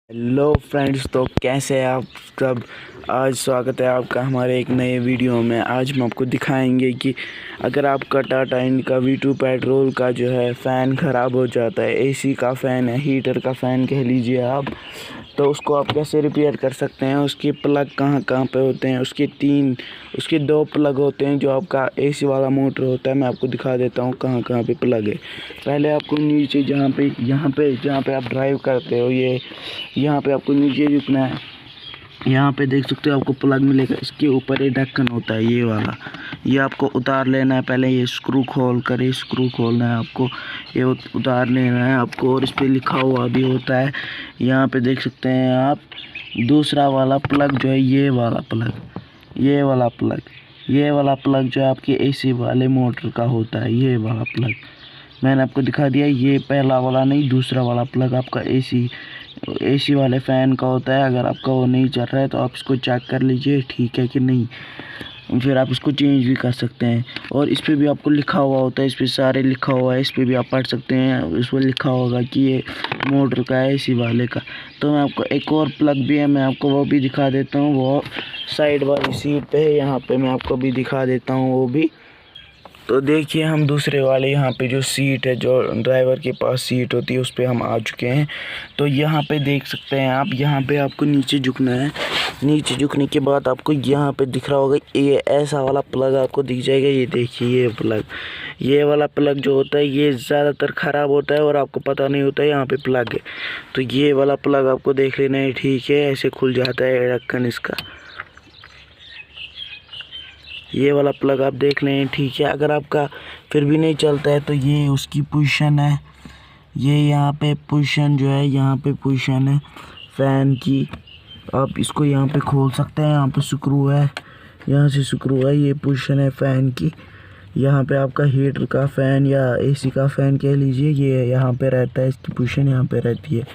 Hello friends, तो कैसे हैं आप सब। आज स्वागत है आपका हमारे एक नए वीडियो में। आज हम आपको दिखाएंगे कि अगर आपका टाटा इंडिका V2 पेट्रोल का जो है फ़ैन ख़राब हो जाता है, एसी का फ़ैन है, हीटर का फ़ैन कह लीजिए आप, तो उसको आप कैसे रिपेयर कर सकते हैं। उसके प्लग कहाँ कहाँ पे होते हैं। उसके दो प्लग होते हैं। जो आपका एसी वाला मोटर होता है, मैं आपको दिखा देता हूँ कहाँ कहाँ पे प्लग है। पहले आपको नीचे जहाँ पे आप ड्राइव करते हो, यहाँ पे आपको नीचे झुकना है। यहाँ पे देख सकते हो आपको प्लग मिलेगा। इसके ऊपर ये ढक्कन होता है, ये वाला, ये आपको उतार लेना है। पहले ये स्क्रू खोलना है आपको, ये उतार लेना है आपको। और इस पे लिखा हुआ भी होता है, यहाँ पे देख सकते हैं आप। दूसरा वाला प्लग जो है, ये वाला प्लग जो है आपके एसी वाले मोटर का होता है, ये वाला प्लग मैंने आपको दिखा दिया। ये पहला वाला नहीं, दूसरा वाला प्लग आपका एसी वाले फ़ैन का होता है। अगर आपका वो नहीं चल रहा है तो आप इसको चेक कर लीजिए ठीक है कि नहीं, फिर आप इसको चेंज भी कर सकते हैं। और इस पे भी आपको लिखा हुआ होता है, इस पे सारे लिखा हुआ है, इस पे भी आप पढ़ सकते हैं। इस पर लिखा होगा कि ये मोटर का है, एसी वाले का। तो मैं आपको एक और प्लग भी है, मैं आपको वो भी दिखा देता हूँ। वो साइड वाली सीट पे है, यहाँ पे मैं आपको भी दिखा देता हूँ वो भी। तो देखिए, हम दूसरे वाले यहाँ पे जो सीट है, जो ड्राइवर के पास सीट होती है, उस पे हम आ चुके हैं। तो यहाँ पे देख सकते हैं आप, यहाँ पे आपको नीचे झुकना है। नीचे झुकने के बाद आपको यहाँ पे दिख रहा होगा, ये ऐसा वाला प्लग आपको दिख जाएगा। ये देखिए, ये वाला प्लग जो होता है, ये ज़्यादातर ख़राब होता है और आपको पता नहीं होता है यहाँ पे प्लग है। तो ये वाला प्लग आपको देख लेना है, ठीक है। ऐसे खुल जाता है ढक्कन इसका, ये वाला प्लग आप देख लें, ठीक है। अगर आपका फिर भी नहीं चलता है तो ये उसकी पोजीशन है, ये यहाँ पे पोजीशन जो है, यहाँ पे पोजीशन है फ़ैन की। आप इसको यहाँ पे खोल सकते हैं, यहाँ पे स्क्रू है, यहाँ से स्क्रू है। ये पोजीशन है फ़ैन की। यहाँ पे आपका हीटर का फ़ैन या एसी का फ़ैन कह लीजिए, ये यहाँ पे रहता है, इसकी पोजीशन यहाँ पे रहती है।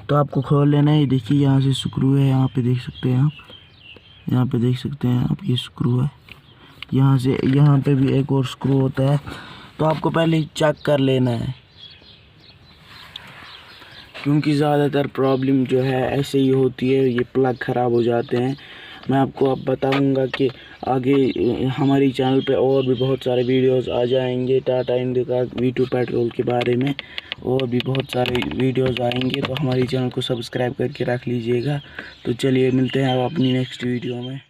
तो आपको खोल लेना है। ये देखिए, यहाँ से स्क्रू है, यहाँ पे देख सकते हैं आप, यहाँ पे देख सकते हैं आप, ये स्क्रू है। यहाँ पे भी एक और स्क्रू होता है। तो आपको पहले चेक कर लेना है, क्योंकि ज़्यादातर प्रॉब्लम जो है ऐसे ही होती है, ये प्लग ख़राब हो जाते हैं। मैं आपको अब बताऊंगा कि आगे हमारी चैनल पे और भी बहुत सारे वीडियोस आ जाएंगे टाटा इंडिका V2 पेट्रोल के बारे में। और भी बहुत सारे वीडियोस आएंगे, तो हमारी चैनल को सब्सक्राइब करके रख लीजिएगा। तो चलिए, मिलते हैं आप अपनी नेक्स्ट वीडियो में।